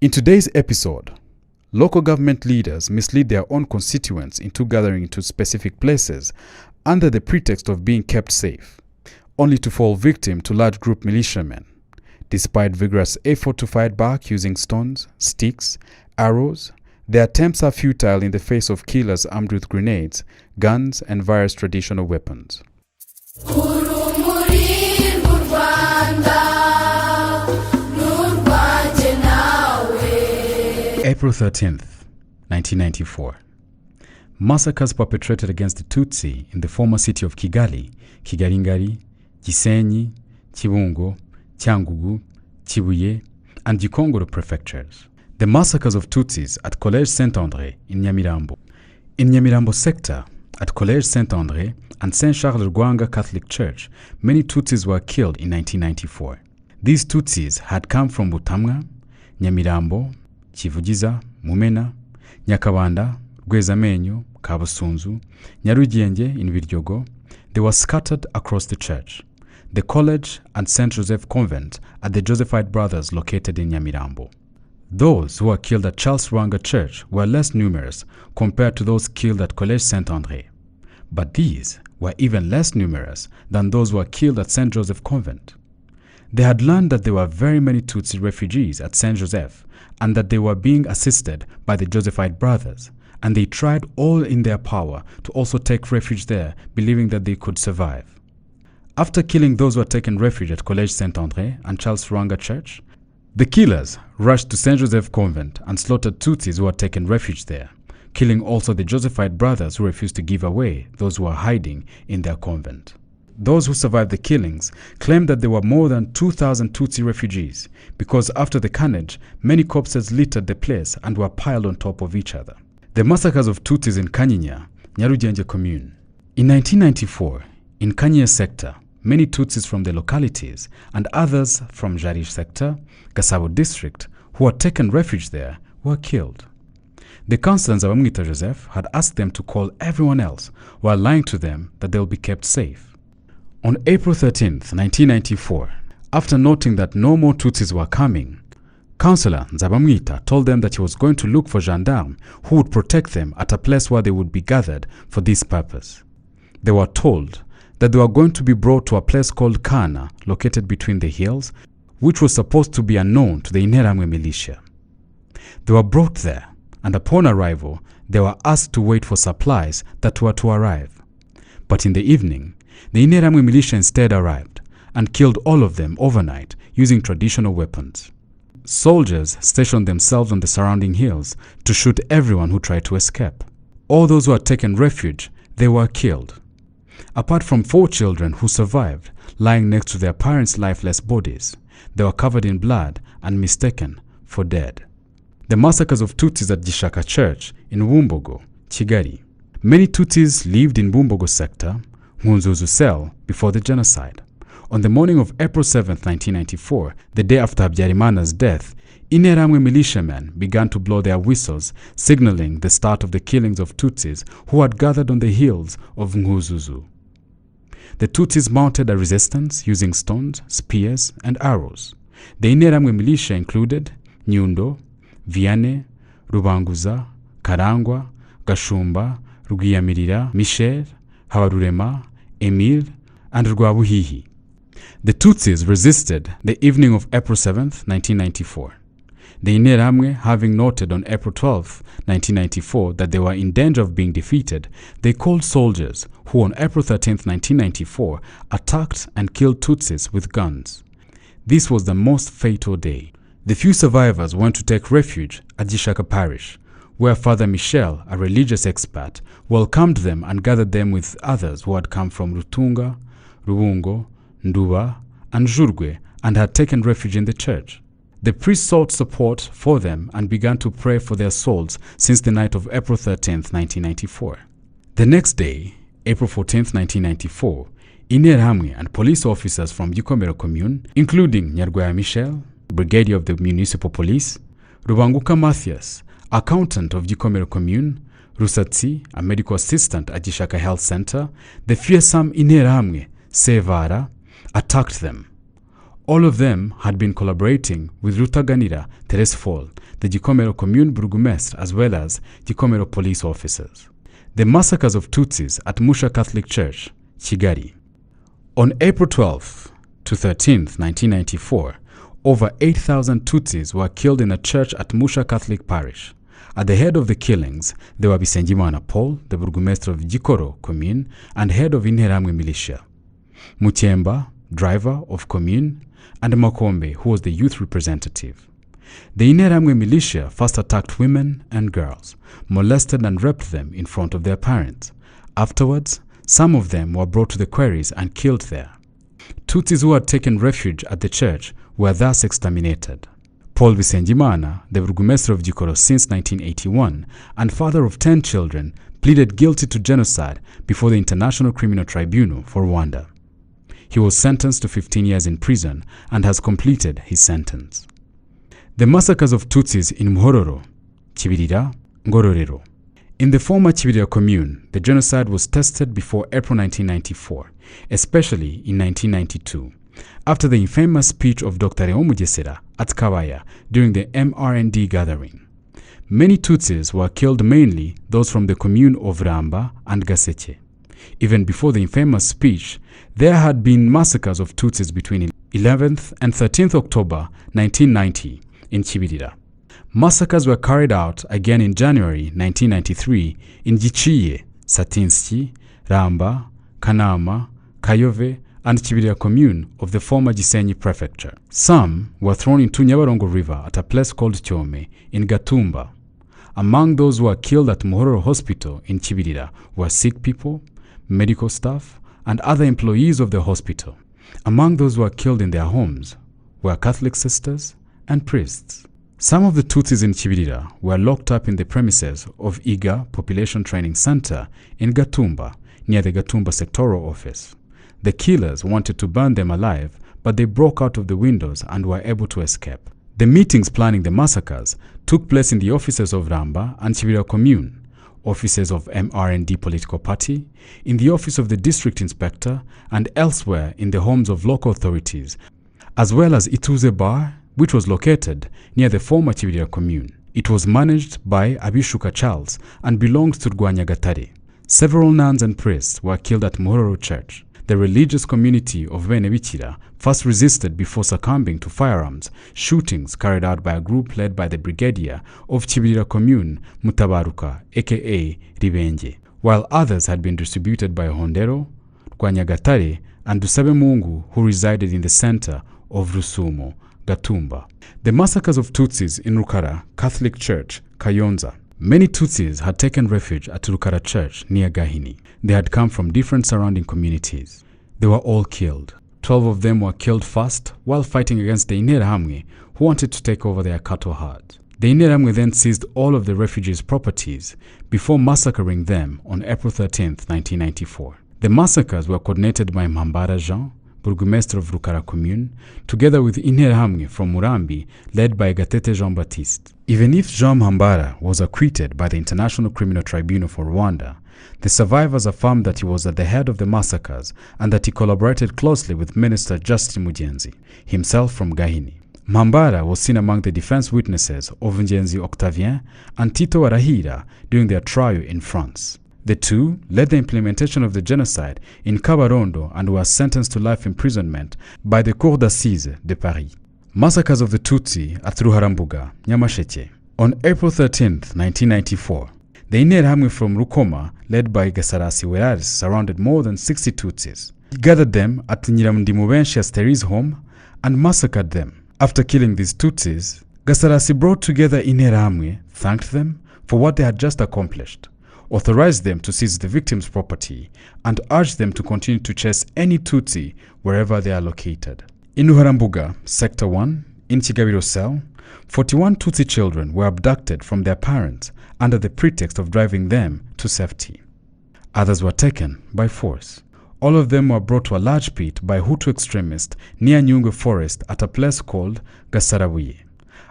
In today's episode, local government leaders mislead their own constituents into gathering into specific places under the pretext of being kept safe, only to fall victim to large group militiamen. Despite vigorous effort to fight back using stones, sticks, arrows, their attempts are futile in the face of killers armed with grenades, guns, and various traditional weapons. April 13th, 1994. Massacres perpetrated against the Tutsi in the former city of Kigali, Kigalingari, Gisenyi, Kibungo, Cyangugu, Kibuye, and Gikongoro prefectures. The massacres of Tutsis at Collège Saint-André in Nyamirambo. In Nyamirambo sector, at Collège Saint-André and Saint-Charles-Rwanga Catholic Church, many Tutsis were killed in 1994. These Tutsis had come from Butamwa, Nyamirambo, Kivugiza, Mumena, Nyakabanda, Rwezamenyo, Kabusunzu, Nyarugenge in Biryogo. They were scattered across the church, the college and St. Joseph Convent at the Josephite Brothers located in Nyamirambo. Those who were killed at Charles Rwanga Church were less numerous compared to those killed at Collège Saint-André, but these were even less numerous than those who were killed at St. Joseph Convent. They had learned that there were very many Tutsi refugees at St. Joseph and that they were being assisted by the Josephite Brothers, and they tried all in their power to also take refuge there, believing that they could survive. After killing those who had taken refuge at Collège Saint-André and Charles Rwanga Church, the killers rushed to St. Joseph Convent and slaughtered Tutsis who had taken refuge there, killing also the Josephite Brothers who refused to give away those who were hiding in their convent. Those who survived the killings claimed that there were more than 2,000 Tutsi refugees because after the carnage, many corpses littered the place and were piled on top of each other. The massacres of Tutsis in Kanyinya, Nyarugenge commune. In 1994, in Kanyinya sector, many Tutsis from the localities and others from Jarish sector, Gasabo district, who had taken refuge there, were killed. The councillor Nzabamwita Joseph had asked them to call everyone else while lying to them that they will be kept safe. On April 13th, 1994, after noting that no more Tutsis were coming, Councillor Nzabamwita told them that he was going to look for gendarmes who would protect them at a place where they would be gathered for this purpose. They were told that they were going to be brought to a place called Kana, located between the hills, which was supposed to be unknown to the Interahamwe militia. They were brought there, and upon arrival, they were asked to wait for supplies that were to arrive. But in the evening, the Interahamwe militia instead arrived and killed all of them overnight using traditional weapons. Soldiers stationed themselves on the surrounding hills to shoot everyone who tried to escape. All those who had taken refuge, they were killed. Apart from 4 children who survived, lying next to their parents' lifeless bodies, they were covered in blood and mistaken for dead. The massacres of Tutsis at Gishaka Church in Bumbogo, Kigali. Many Tutsis lived in Bumbogo sector, Nkunzuzu cell, before the genocide. On the morning of April 7, 1994, the day after Habyarimana's death, Interahamwe militiamen began to blow their whistles, signaling the start of the killings of Tutsis who had gathered on the hills of Nkunzuzu. The Tutsis mounted a resistance using stones, spears, and arrows. The Interahamwe militia included Nyundo, Vianney, Rubanguza, Karangwa, Gashumba, Rwiyamirira, Michel, Habarurema, Emile, and Rwabuhihi. The Tutsis resisted the evening of April 7, 1994. The Interahamwe, having noted on April 12, 1994 that they were in danger of being defeated, they called soldiers who on April 13, 1994 attacked and killed Tutsis with guns. This was the most fatal day. The few survivors went to take refuge at Gishaka Parish, where Father Michel, a religious expert, welcomed them and gathered them with others who had come from Rutunga, Rubungo, Nduba, and Jurgwe and had taken refuge in the church. The priest sought support for them and began to pray for their souls since the night of April 13, 1994. The next day, April 14, 1994, Interahamwe and police officers from Gikomero commune, including Nyarwaya Michel, brigadier of the municipal police, Rubanguka Matthias, accountant of Gikomero commune, Rusatsi, a medical assistant at Gishaka Health Center, the fearsome Interahamwe, Sevara, attacked them. All of them had been collaborating with Rutaganira Teresfol, the Gikomero commune burgomestre, as well as Gikomero police officers. The massacres of Tutsis at Musha Catholic Church, Kigali. On April 12th to 13th, 1994, over 8,000 Tutsis were killed in a church at Musha Catholic Parish. At the head of the killings, there were Bisengimana Paul, the burgomestre of Gikoro commune and head of Interahamwe militia, Mutemba, driver of commune, and Makombe, who was the youth representative. The Interahamwe militia first attacked women and girls, molested and raped them in front of their parents. Afterwards, some of them were brought to the quarries and killed there. Tutsis who had taken refuge at the church were thus exterminated. Paul Bisengimana, the burgomestre of Gikoro since 1981 and father of 10 children, pleaded guilty to genocide before the International Criminal Tribunal for Rwanda. He was sentenced to 15 years in prison and has completed his sentence. The massacres of Tutsis in Muhororo, Kibirira, Ngororero. In the former Kibirira commune, the genocide was tested before April 1994, especially in 1992, after the infamous speech of Dr. Leon Mugesera at Kabaya during the MRND gathering. Many Tutsis were killed, mainly those from the commune of Ramba and Gaseke. Even before the infamous speech, there had been massacres of Tutsis between 11th and 13th October 1990 in Kibirira. Massacres were carried out again in January 1993 in Gichiye, Satinski, Ramba, Kanama, Kayove, and Kibirira commune of the former Gisenyi prefecture. Some were thrown into Nyabarongo River at a place called Cyome in Gatumba. Among those who were killed at Muhororo Hospital in Kibirira were sick people, medical staff, and other employees of the hospital. Among those who were killed in their homes were Catholic sisters and priests. Some of the Tutsis in Kibirira were locked up in the premises of Iga Population Training Center in Gatumba, near the Gatumba sectoral office. The killers wanted to burn them alive, but they broke out of the windows and were able to escape. The meetings planning the massacres took place in the offices of Ramba and Kibirira commune, offices of MRND political party, in the office of the district inspector, and elsewhere in the homes of local authorities, as well as Ituze Bar, which was located near the former Kibirira commune. It was managed by Abishuka Charles and belongs to Rwanyagatare. Several nuns and priests were killed at Muhororo Church. The religious community of Bene Bikira first resisted before succumbing to firearms shootings carried out by a group led by the brigadier of Kibirira commune, Mutabaruka, aka Ribenge, while others had been distributed by Hondero, Rwanyagatare, and Dusabemungu, who resided in the center of Rusumo, Gatumba. The massacres of Tutsis in Rukara Catholic Church, Kayonza. Many Tutsis had taken refuge at Rukara Church near Gahini. They had come from different surrounding communities. They were all killed. 12 of them were killed first while fighting against the Interahamwe, who wanted to take over their cattle herds. The Interahamwe then seized all of the refugees' properties before massacring them on April 13, 1994. The massacres were coordinated by Mhambara Jean, burgomestre of Rukara commune, together with Interahamwe from Murambi, led by Gatete Jean-Baptiste. Even if Jean Mhambara was acquitted by the International Criminal Tribunal for Rwanda, the survivors affirmed that he was at the head of the massacres and that he collaborated closely with Minister Justin Mugenzi, himself from Gahini. Mhambara was seen among the defense witnesses of Ngenzi Octavien and Tito Warahira during their trial in France. The two led the implementation of the genocide in Kabarondo and were sentenced to life imprisonment by the Cour d'Assises de Paris. Massacres of the Tutsi at Ruharambuga, Nyamasheke. On April 13, 1994, the Interahamwe from Rukoma, led by Gasarasi Weraris, surrounded more than 60 Tutsis. He gathered them at Nyiramdimubenshi Asteri's home and massacred them. After killing these Tutsis, Gasarasi brought together Interahamwe, thanked them for what they had just accomplished, authorized them to seize the victims' property, and urged them to continue to chase any Tutsi wherever they are located. In Ruharambuga, Sector 1, in Kigabiro Cell, 41 Tutsi children were abducted from their parents under the pretext of driving them to safety. Others were taken by force. All of them were brought to a large pit by Hutu extremists near Nyungwe Forest at a place called Gasarabuye,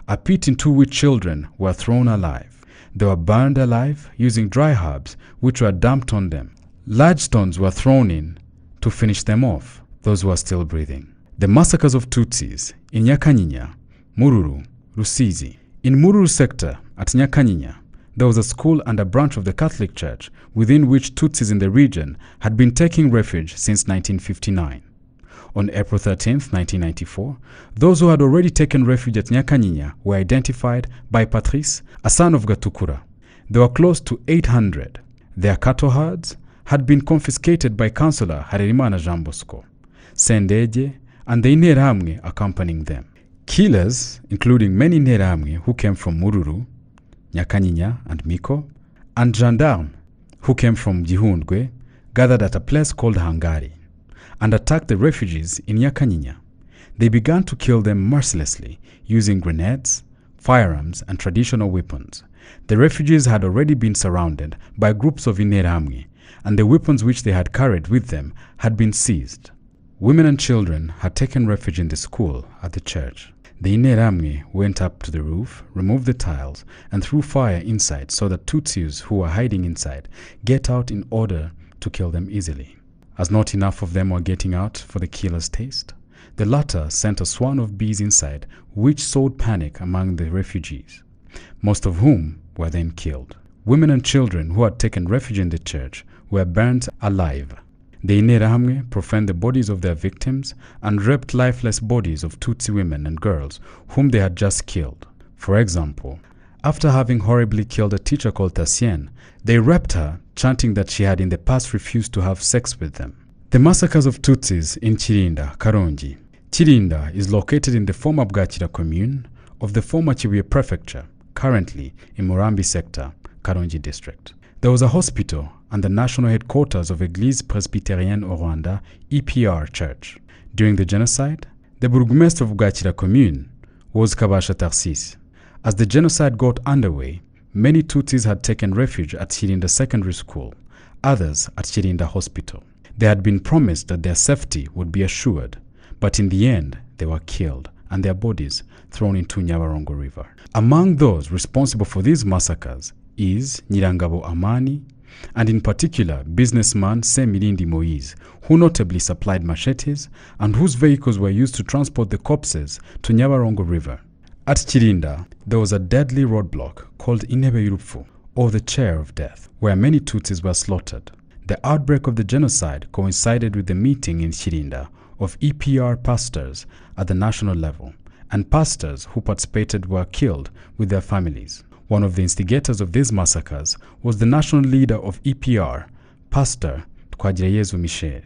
a pit into which children were thrown alive. They were burned alive using dry herbs which were dumped on them. Large stones were thrown in to finish them off, those who were still breathing. The massacres of Tutsis in Nyakanyinya, Mururu, Rusizi. In Mururu sector at Nyakanyinya, there was a school and a branch of the Catholic Church within which Tutsis in the region had been taking refuge since 1959. On April 13, 1994, those who had already taken refuge at Nyakanyinya were identified by Patrice, a son of Gatukura. There were close to 800. Their cattle herds had been confiscated by Councillor Harerimana Jean Bosco, Sendeje, and the Interahamwe accompanying them. Killers, including many Interahamwe who came from Mururu, Nyakanyinya and Miko, and gendarmes who came from Gihundwe, gathered at a place called Hangari and attacked the refugees in Nyakanyinya. They began to kill them mercilessly using grenades, firearms, and traditional weapons. The refugees had already been surrounded by groups of Interahamwe, and the weapons which they had carried with them had been seized. Women and children had taken refuge in the school at the church. The Interahamwe went up to the roof, removed the tiles, and threw fire inside so that Tutsis who were hiding inside get out in order to kill them easily. As not enough of them were getting out for the killer's taste, the latter sent a swarm of bees inside, which sowed panic among the refugees, most of whom were then killed. Women and children who had taken refuge in the church were burnt alive. The Interahamwe profaned the bodies of their victims and raped lifeless bodies of Tutsi women and girls whom they had just killed. For example, after having horribly killed a teacher called Tassien, they raped her, chanting that she had in the past refused to have sex with them. The massacres of Tutsis in Chirinda, Karongi. Chirinda is located in the former Bwakira commune of the former Kibuye prefecture, currently in Murambi sector, Karongi district. There was a hospital and the national headquarters of Église Presbyterienne au Rwanda, EPR Church. During the genocide, the burgomestre of Bwakira commune was Kabasha Tarsis. As the genocide got underway, many Tutsis had taken refuge at Chirinda Secondary School, others at Chirinda Hospital. They had been promised that their safety would be assured, but in the end, they were killed and their bodies thrown into Nyabarongo River. Among those responsible for these massacres is Nyirangabo Amani, and in particular businessman Semirindi Moise, who notably supplied machetes and whose vehicles were used to transport the corpses to Nyabarongo River. At Chirinda, there was a deadly roadblock called Intebe y'Urupfu, or the Chair of Death, where many Tutsis were slaughtered. The outbreak of the genocide coincided with the meeting in Chirinda of EPR pastors at the national level, and pastors who participated were killed with their families. One of the instigators of these massacres was the national leader of EPR, Pastor Twagirayezu Michel.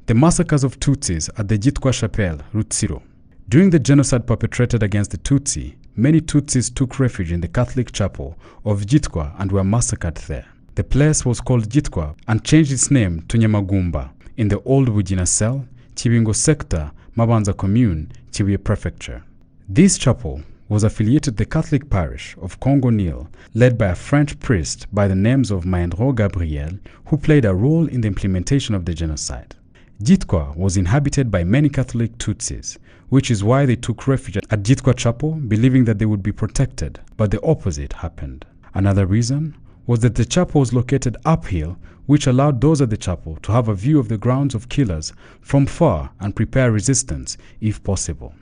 The massacres of Tutsis at the Gitwa Chapelle, Rutsiro. During the genocide perpetrated against the Tutsi, many Tutsis took refuge in the Catholic chapel of Gitwa and were massacred there. The place was called Gitwa and changed its name to Nyamagumba in the old Bugina Cell, Kibingo sector, Mabanza commune, Kibuye prefecture. This chapel was affiliated to the Catholic parish of Congo Nil, led by a French priest by the names of Maendro Gabriel, who played a role in the implementation of the genocide. Gitwa was inhabited by many Catholic Tutsis, which is why they took refuge at Gitwa Chapel, believing that they would be protected, but the opposite happened. Another reason was that the chapel was located uphill, which allowed those at the chapel to have a view of the grounds of killers from far and prepare resistance if possible.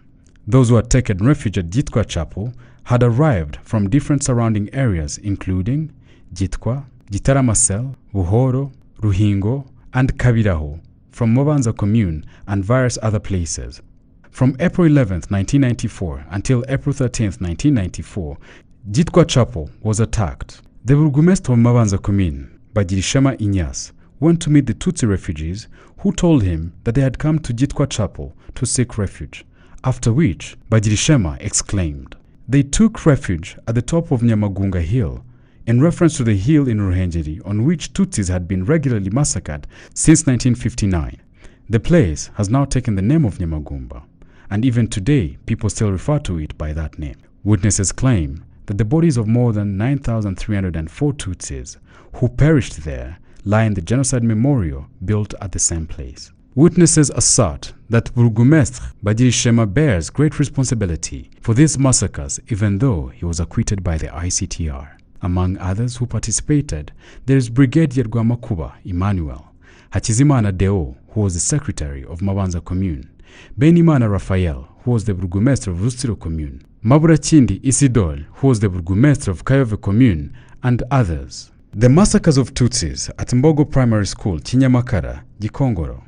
Those who had taken refuge at Gitwa Chapel had arrived from different surrounding areas including Gitwa, Gitaramasel, Buhoro, Ruhingo, and Kabiraho, from Mobanza commune and various other places. From April 11, 1994 until April 13, 1994, Gitwa Chapel was attacked. The burgomestre of Mabanza commune, Bagirishema Inyas, went to meet the Tutsi refugees who told him that they had come to Gitwa Chapel to seek refuge, after which Bagirishema exclaimed, "They took refuge at the top of Nyamagunga Hill," in reference to the hill in Ruhengeri on which Tutsis had been regularly massacred since 1959. The place has now taken the name of Nyamagumba, and even today people still refer to it by that name. Witnesses claim that the bodies of more than 9,304 Tutsis who perished there lie in the genocide memorial built at the same place. Witnesses assert that Burgomestre Bagirishema bears great responsibility for these massacres even though he was acquitted by the ICTR. Among others who participated, there is Brigadier Rwamakuba Emmanuel, Hakizimana Deo, who was the secretary of Mabanza commune, Benimana Raphael, who was the burgomaster of Rutsiro commune, Maburakindi Isidore, who was the burgomaster of Kayove commune, and others. The massacres of Tutsis at Mbogo Primary School, Kinyamakara, Gikongoro.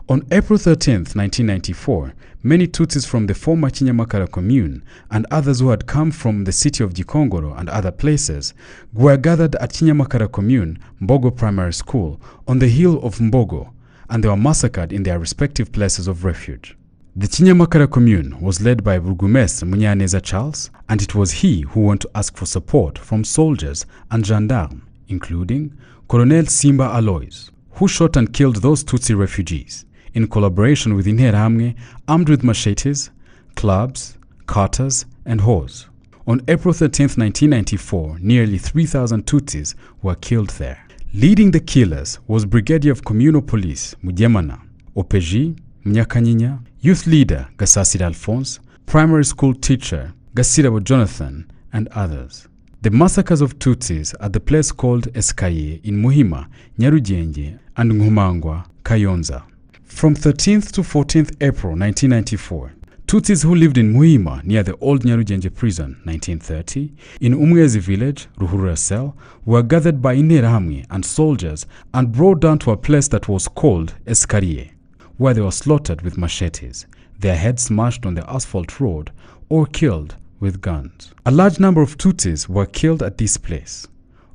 On April 13, 1994, many Tutsis from the former Kinyamakara commune and others who had come from the city of Gikongoro and other places were gathered at Kinyamakara commune, Mbogo Primary School, on the hill of Mbogo, and they were massacred in their respective places of refuge. The Kinyamakara commune was led by Burgomaster Munyaneza Charles, and it was he who went to ask for support from soldiers and gendarmes, including Colonel Simba Alois, who shot and killed those Tutsi refugees, in collaboration with Interahamwe, armed with machetes, clubs, cutters, and hoes. On April 13, 1994, nearly 3,000 Tutsis were killed there. Leading the killers was Brigadier of Communal Police Mujemana, OPG Mnyakanyinya, Youth Leader Gasasira Alphonse, Primary School Teacher Gasirabo Jonathan, and others. The massacres of Tutsis at the place called Eskaye in Muhima, Nyarugenge, and Ngumangwa, Kayonza. From 13th to 14th April 1994, Tutsis who lived in Muhima near the old Nyarugenge prison 1930, in Umwezi village, Ruhurura cell, were gathered by Interahamwe and soldiers and brought down to a place that was called Eskarie, where they were slaughtered with machetes, their heads smashed on the asphalt road, or killed with guns. A large number of Tutsis were killed at this place.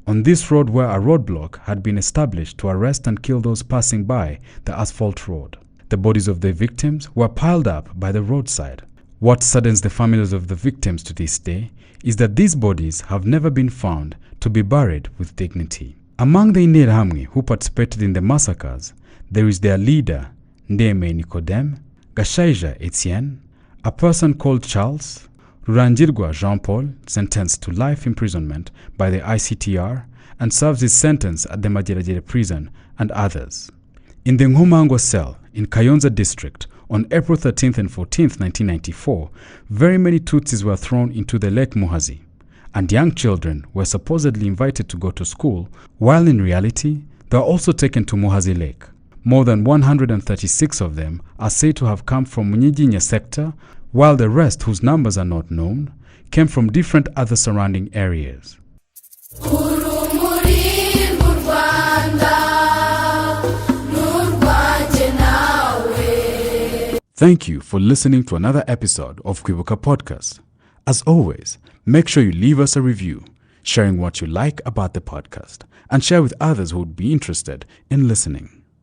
On this road where a roadblock had been established to arrest and kill those passing by the asphalt road. The bodies of the victims were piled up by the roadside. What saddens the families of the victims to this day is that these bodies have never been found to be buried with dignity. Among the Interahamwe who participated in the massacres, there is their leader, Ndeme Nicodème, Gashaija Etienne, a person called Charles, Ruranjirwa Jean-Paul, sentenced to life imprisonment by the ICTR and serves his sentence at the Majerajere prison, and others. In the Ngomangwa cell in Kayonza district, on April 13th and 14th, 1994, very many Tutsis were thrown into the Lake Muhazi, and young children were supposedly invited to go to school, while in reality, they were also taken to Muhazi Lake. More than 136 of them are said to have come from Munyiginya sector, while the rest, whose numbers are not known, came from different other surrounding areas. Thank you for listening to another episode of Kwibuka Podcast. As always, make sure you leave us a review, sharing what you like about the podcast, and share with others who would be interested in listening.